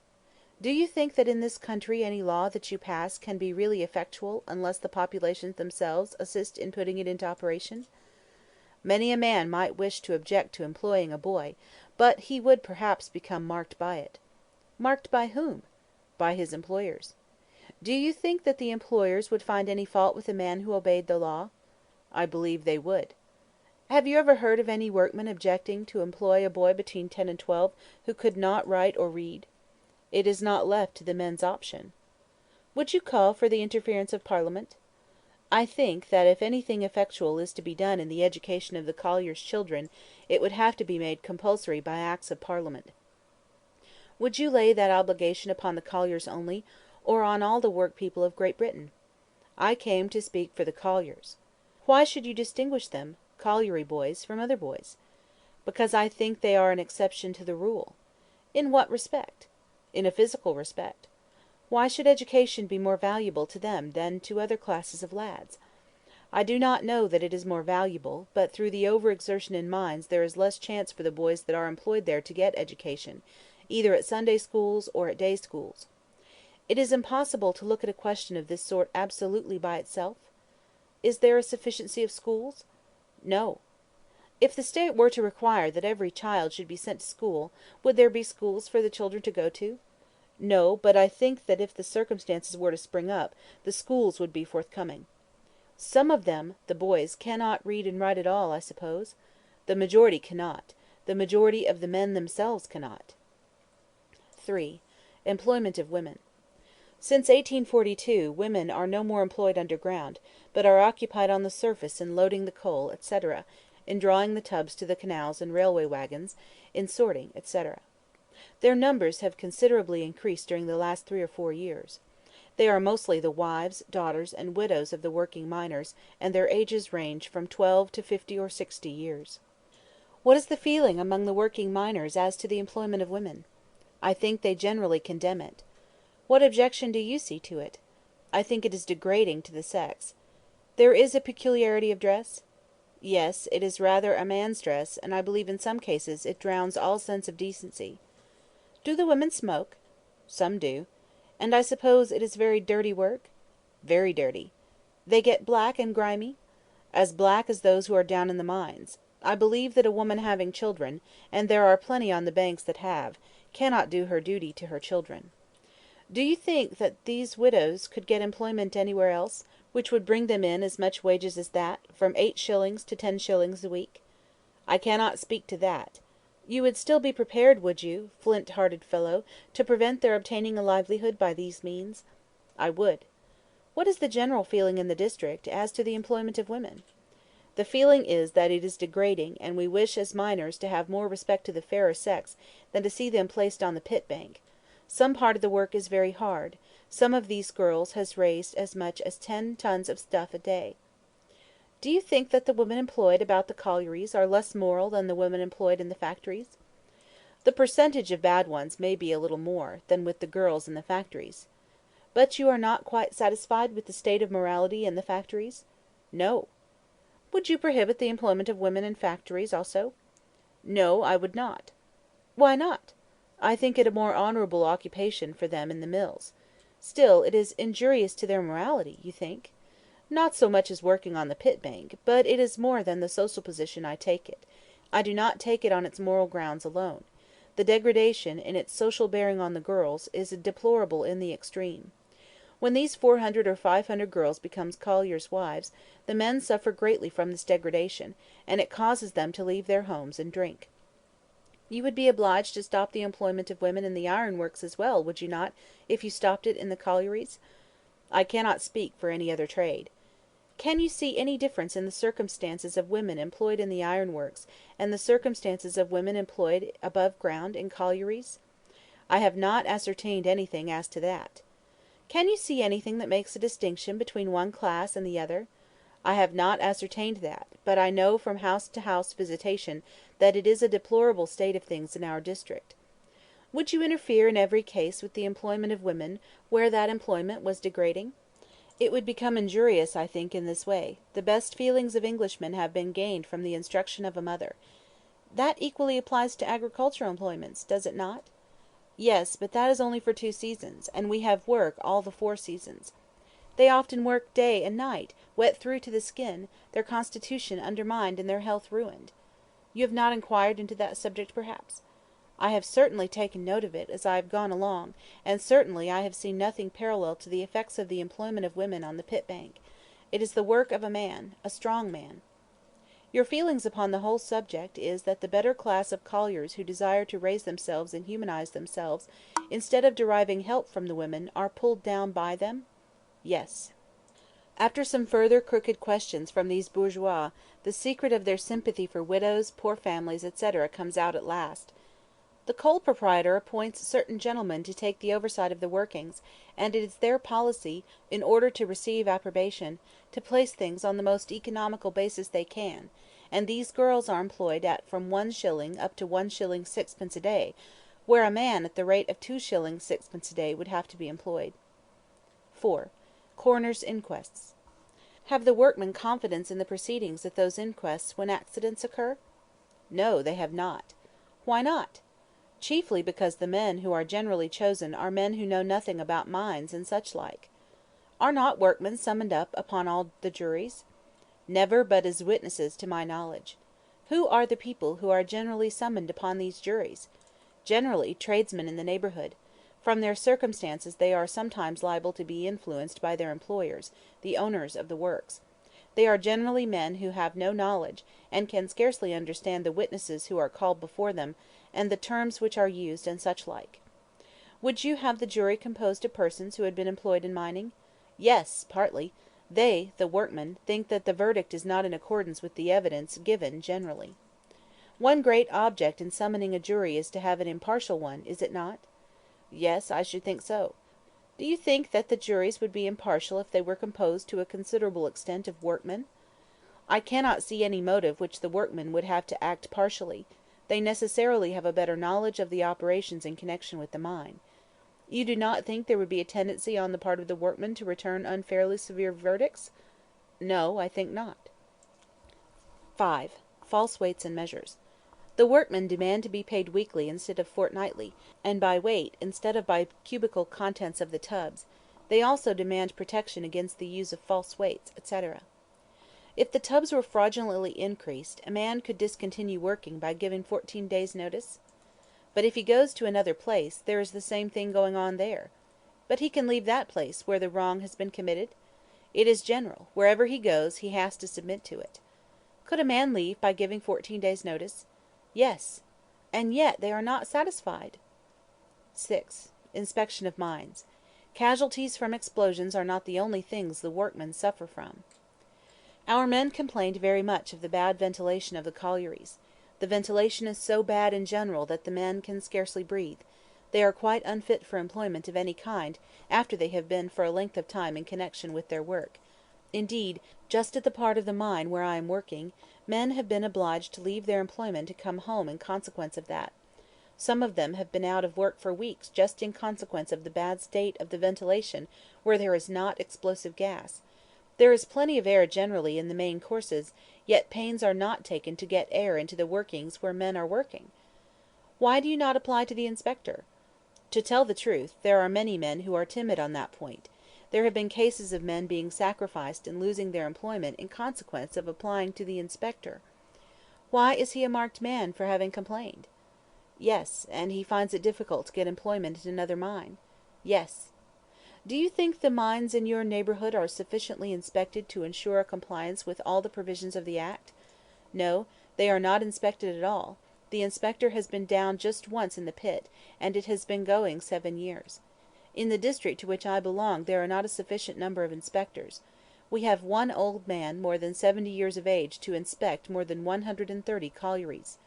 Do you think that in this country any law that you pass can be really effectual unless the population themselves assist in putting it into operation? Many a man might wish to object to employing a boy, but he would perhaps become marked by it. Marked by whom? By his employers. Do you think that the employers would find any fault with a man who obeyed the law? I believe they would. Have you ever heard of any workman objecting to employ a boy between 10 and 12 who could not write or read? It is not left to the men's option. Would you call for the interference of Parliament? I think that if anything effectual is to be done in the education of the colliers' children, it would have to be made compulsory by Acts of Parliament. Would you lay that obligation upon the colliers only, or on all the work people of Great Britain? I came to speak for the colliers. Why should you distinguish them, colliery boys, from other boys? because I think they are an exception to the rule. In what respect? In a physical respect. Why should education be more valuable to them than to other classes of lads? I do not know that it is more valuable, but through the over-exertion in mines there is less chance for the boys that are employed there to get education, either at Sunday schools or at day schools. It is impossible to look at a question of this sort absolutely by itself. Is there a sufficiency of schools? No. If the state were to require that every child should be sent to school, would there be schools for the children to go to? No, but I think that if the circumstances were to spring up, the schools would be forthcoming. Some of them, the boys, cannot read and write at all, I suppose. The majority cannot. The majority of the men themselves cannot. 3. Employment of women. Since 1842, women are no more employed underground, but are occupied on the surface in loading the coal, etc., in drawing the tubs to the canals and railway wagons, in sorting, etc. Their numbers have considerably increased during the last 3 or 4 years. They are mostly the wives, daughters, and widows of the working miners, and their ages range from 12 to 50 or 60 years. What is the feeling among the working miners as to the employment of women? I think they generally condemn it. What objection do you see to it? I think it is degrading to the sex. There is a peculiarity of dress? Yes, it is rather a man's dress, and I believe in some cases it drowns all sense of decency. Do the women smoke? Some do. And I suppose it is very dirty work? Very dirty. They get black and grimy? As black as those who are down in the mines. I believe that a woman having children, and there are plenty on the banks that have, cannot do her duty to her children. Do you think that these widows could get employment anywhere else, which would bring them in as much wages as that, from 8 shillings to 10 shillings a week? I cannot speak to that. You would still be prepared, would you, flint-hearted fellow, to prevent their obtaining a livelihood by these means? I would. What is the general feeling in the district as to the employment of women? The feeling is that it is degrading, and we wish as miners to have more respect to the fairer sex than to see them placed on the pit bank. Some part of the work is very hard. Some of these girls has raised as much as 10 tons of stuff a day. Do you think that the women employed about the collieries are less moral than the women employed in the factories? The percentage of bad ones may be a little more than with the girls in the factories. But you are not quite satisfied with the state of morality in the factories? No. Would you prohibit the employment of women in factories also? No, I would not. Why not? I think it a more honourable occupation for them in the mills. Still, it is injurious to their morality, you think? Not so much as working on the pit bank, but it is more than the social position I take it. I do not take it on its moral grounds alone. The degradation, in its social bearing on the girls, is deplorable in the extreme. When these 400 or 500 girls become colliers' wives, the men suffer greatly from this degradation, and it causes them to leave their homes and drink. You would be obliged to stop the employment of women in the ironworks as well, would you not, if you stopped it in the collieries? I cannot speak for any other trade. Can you see any difference in the circumstances of women employed in the ironworks, and the circumstances of women employed above ground in collieries? I have not ascertained anything as to that. Can you see anything that makes a distinction between one class and the other? I have not ascertained that, but I know from house-to-house visitation that it is a deplorable state of things in our district. Would you interfere in every case with the employment of women where that employment was degrading? It would become injurious, I think, in this way. The best feelings of Englishmen have been gained from the instruction of a mother. That equally applies to agricultural employments, does it not? Yes, but that is only for 2 seasons, and we have work all the 4 seasons. They often work day and night, wet through to the skin, their constitution undermined and their health ruined. You have not inquired into that subject, perhaps? I have certainly taken note of it as I have gone along, and certainly I have seen nothing parallel to the effects of the employment of women on the pit bank. It is the work of a man, a strong man. Your feelings upon the whole subject is that the better class of colliers who desire to raise themselves and humanize themselves, instead of deriving help from the women, are pulled down by them? Yes. After some further crooked questions from these bourgeois, the secret of their sympathy for widows, poor families, etc., comes out at last. The coal proprietor appoints certain gentlemen to take the oversight of the workings, and it is their policy, in order to receive approbation, to place things on the most economical basis they can, and these girls are employed at from 1 shilling up to 1 shilling 6 pence a day, where a man at the rate of 2 shillings 6 pence a day would have to be employed. 4. Coroners' inquests. Have the workmen confidence in the proceedings at those inquests when accidents occur? No, they have not. Why not? Chiefly because the men who are generally chosen are men who know nothing about mines and such like. Are not workmen summoned up upon all the juries? Never but as witnesses to my knowledge. Who are the people who are generally summoned upon these juries? Generally tradesmen in the neighbourhood. From their circumstances they are sometimes liable to be influenced by their employers, the owners of the works. They are generally men who have no knowledge, and can scarcely understand the witnesses who are called before them, and the terms which are used, and such like. Would you have the jury composed of persons who had been employed in mining? Yes, partly. They, the workmen, think that the verdict is not in accordance with the evidence given generally. One great object in summoning a jury is to have an impartial one, is it not? Yes, I should think so. Do you think that the juries would be impartial if they were composed to a considerable extent of workmen? I cannot see any motive which the workmen would have to act partially. They necessarily have a better knowledge of the operations in connection with the mine. You do not think there would be a tendency on the part of the workmen to return unfairly severe verdicts? No, I think not. 5. False weights and measures. The workmen demand to be paid weekly instead of fortnightly, and by weight instead of by cubical contents of the tubs. They also demand protection against the use of false weights, etc. If the tubs were fraudulently increased, a man could discontinue working by giving 14 days' notice? But if he goes to another place, there is the same thing going on there. But he can leave that place where the wrong has been committed? It is general. Wherever he goes, he has to submit to it. Could a man leave by giving 14 days' notice? Yes. And yet they are not satisfied. 6. Inspection of mines. Casualties from explosions are not the only things the workmen suffer from. Our men complained very much of the bad ventilation of the collieries. The ventilation is so bad in general that the men can scarcely breathe. They are quite unfit for employment of any kind after they have been for a length of time in connection with their work. Indeed, just at the part of the mine where I am working, men have been obliged to leave their employment to come home in consequence of that. Some of them have been out of work for weeks just in consequence of the bad state of the ventilation where there is not explosive gas. There is plenty of air generally in the main courses, yet pains are not taken to get air into the workings where men are working. Why do you not apply to the inspector? To tell the truth, there are many men who are timid on that point. There have been cases of men being sacrificed and losing their employment in consequence of applying to the inspector. Why is he a marked man for having complained? Yes, and he finds it difficult to get employment in another mine. Yes. Do you think the mines in your neighbourhood are sufficiently inspected to ensure a compliance with all the provisions of the Act? No, they are not inspected at all. The inspector has been down just once in the pit, and it has been going 7 years. In the district to which I belong there are not a sufficient number of inspectors. We have one old man more than 70 years of age to inspect more than 130 collieries.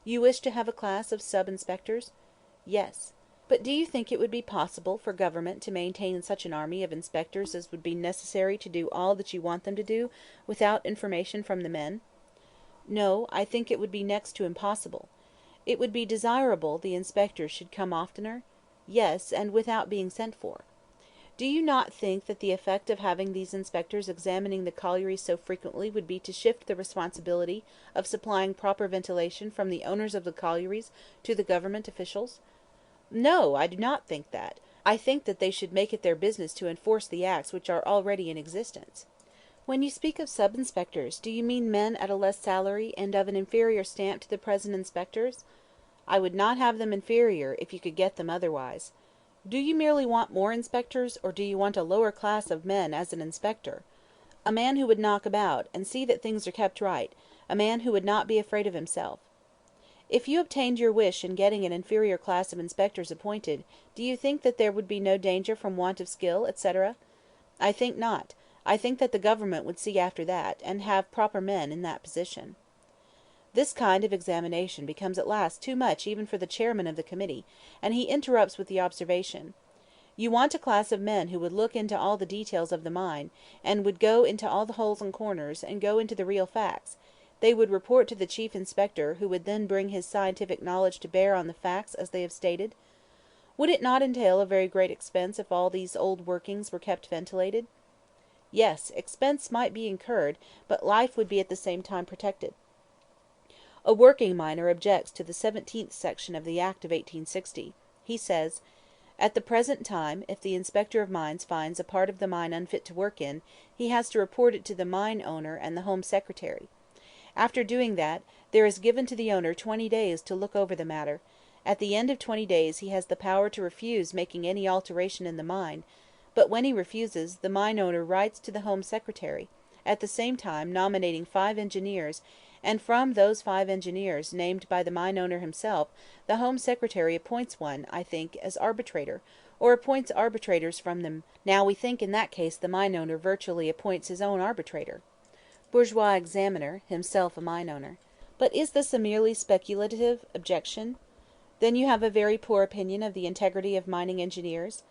You wish to have a class of sub-inspectors? Yes. But do you think it would be possible for government to maintain such an army of inspectors as would be necessary to do all that you want them to do, without information from the men? No, I think it would be next to impossible. It would be desirable the inspectors should come oftener? Yes, and without being sent for. Do you not think that the effect of having these inspectors examining the collieries so frequently would be to shift the responsibility of supplying proper ventilation from the owners of the collieries to the government officials? No, I do not think that. I think that they should make it their business to enforce the acts which are already in existence. When you speak of sub-inspectors, do you mean men at a less salary and of an inferior stamp to the present inspectors? I would not have them inferior if you could get them otherwise. Do you merely want more inspectors, or do you want a lower class of men as an inspector? A man who would knock about, and see that things are kept right, a man who would not be afraid of himself. If you obtained your wish in getting an inferior class of inspectors appointed, do you think that there would be no danger from want of skill, etc.? I think not. I think that the government would see after that, and have proper men in that position. This kind of examination becomes at last too much even for the chairman of the committee, and he interrupts with the observation: "You want a class of men who would look into all the details of the mine, and would go into all the holes and corners, and go into the real facts. They would report to the chief inspector, who would then bring his scientific knowledge to bear on the facts as they have stated. Would it not entail a very great expense if all these old workings were kept ventilated? Yes, expense might be incurred, but life would be at the same time protected. A working miner objects to the 17th section of the Act of 1860. He says, "At the present time, if the inspector of mines finds a part of the mine unfit to work in, he has to report it to the mine owner and the Home Secretary. After doing that, there is given to the owner 20 days to look over the matter. At the end of 20 days he has the power to refuse making any alteration in the mine, but when he refuses, the mine owner writes to the Home Secretary, at the same time nominating 5 engineers, and from those 5 engineers, named by the mine owner himself, the Home Secretary appoints one, I think, as arbitrator, or appoints arbitrators from them. Now we think in that case the mine owner virtually appoints his own arbitrator." Bourgeois examiner, himself a mine owner. But is this a merely speculative objection? Then you have a very poor opinion of the integrity of mining engineers?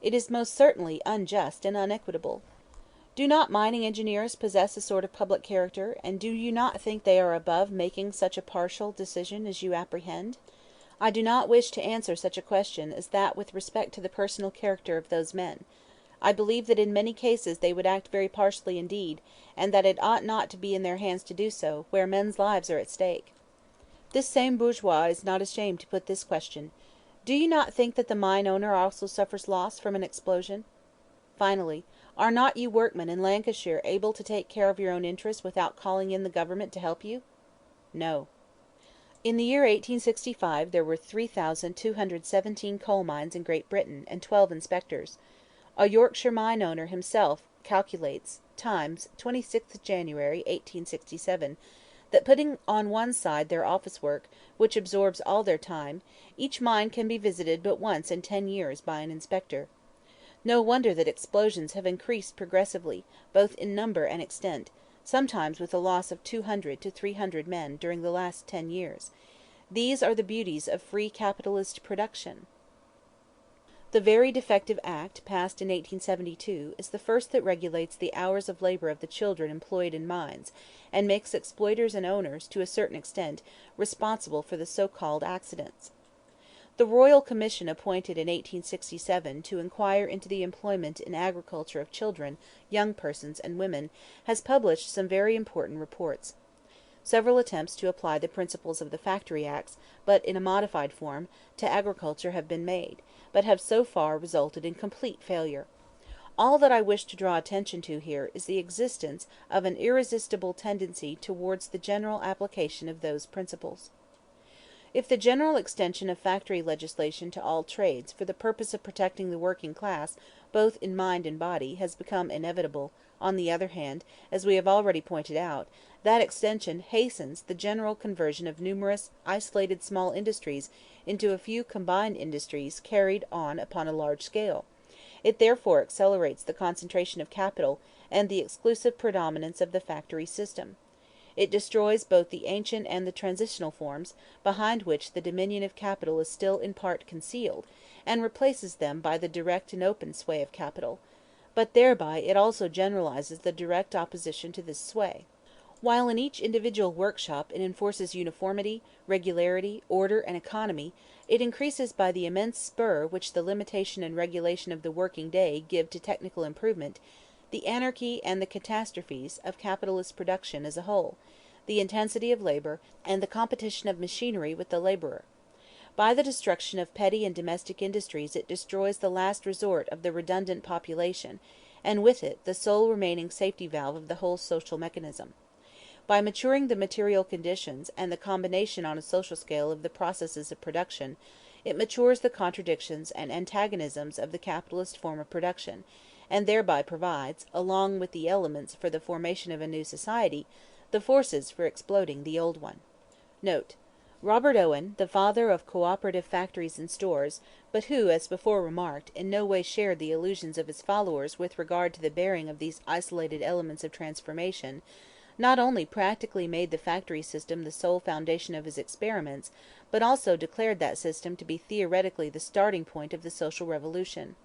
It is most certainly unjust and unequitable. Do not mining engineers possess a sort of public character, and do you not think they are above making such a partial decision as you apprehend? I do not wish to answer such a question as that with respect to the personal character of those men. I believe that in many cases they would act very partially indeed, and that it ought not to be in their hands to do so, where men's lives are at stake. This same bourgeois is not ashamed to put this question: "Do you not think that the mine owner also suffers loss from an explosion?" Finally, are not you workmen in Lancashire able to take care of your own interests without calling in the government to help you? No. In the year 1865 there were 3,217 coal mines in Great Britain, and 12 inspectors. A Yorkshire mine owner himself calculates (Times, 26th January, 1867) that putting on one side their office work, which absorbs all their time, each mine can be visited but once in 10 years by an inspector. No wonder that explosions have increased progressively, both in number and extent, sometimes with a loss of 200 to 300 men during the last 10 years. These are the beauties of free capitalist production. The very defective Act, passed in 1872, is the first that regulates the hours of labor of the children employed in mines, and makes exploiters and owners, to a certain extent, responsible for the so-called accidents. The Royal Commission appointed in 1867 to inquire into the employment in agriculture of children, young persons, and women, has published some very important reports. Several attempts to apply the principles of the Factory Acts, but in a modified form, to agriculture have been made, but have so far resulted in complete failure. All that I wish to draw attention to here is the existence of an irresistible tendency towards the general application of those principles. If the general extension of factory legislation to all trades for the purpose of protecting the working class both in mind and body has become inevitable, on the other hand, as we have already pointed out, that extension hastens the general conversion of numerous isolated small industries into a few combined industries carried on upon a large scale. It therefore accelerates the concentration of capital and the exclusive predominance of the factory system. It destroys both the ancient and the transitional forms, behind which the dominion of capital is still in part concealed, and replaces them by the direct and open sway of capital; but thereby it also generalizes the direct opposition to this sway. While in each individual workshop it enforces uniformity, regularity, order, and economy, it increases by the immense spur which the limitation and regulation of the working day give to technical improvement, the anarchy and the catastrophes of capitalist production as a whole, the intensity of labor, and the competition of machinery with the laborer. By the destruction of petty and domestic industries it destroys the last resort of the redundant population, and with it the sole remaining safety valve of the whole social mechanism. By maturing the material conditions and the combination on a social scale of the processes of production, it matures the contradictions and antagonisms of the capitalist form of production, and thereby provides, along with the elements for the formation of a new society, the forces for exploding the old one. Note: Robert Owen, the father of cooperative factories and stores, but who, as before remarked, in no way shared the illusions of his followers with regard to the bearing of these isolated elements of transformation, not only practically made the factory system the sole foundation of his experiments, but also declared that system to be theoretically the starting point of the social revolution.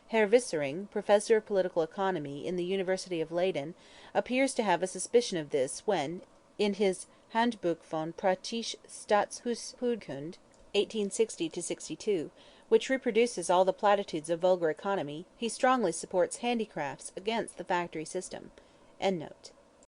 Herr Vissering, professor of political economy in the University of Leyden, appears to have a suspicion of this when, in his Handbuch von praktischer Staatshuskunde, 1860 62, which reproduces all the platitudes of vulgar economy, he strongly supports handicrafts against the factory system.]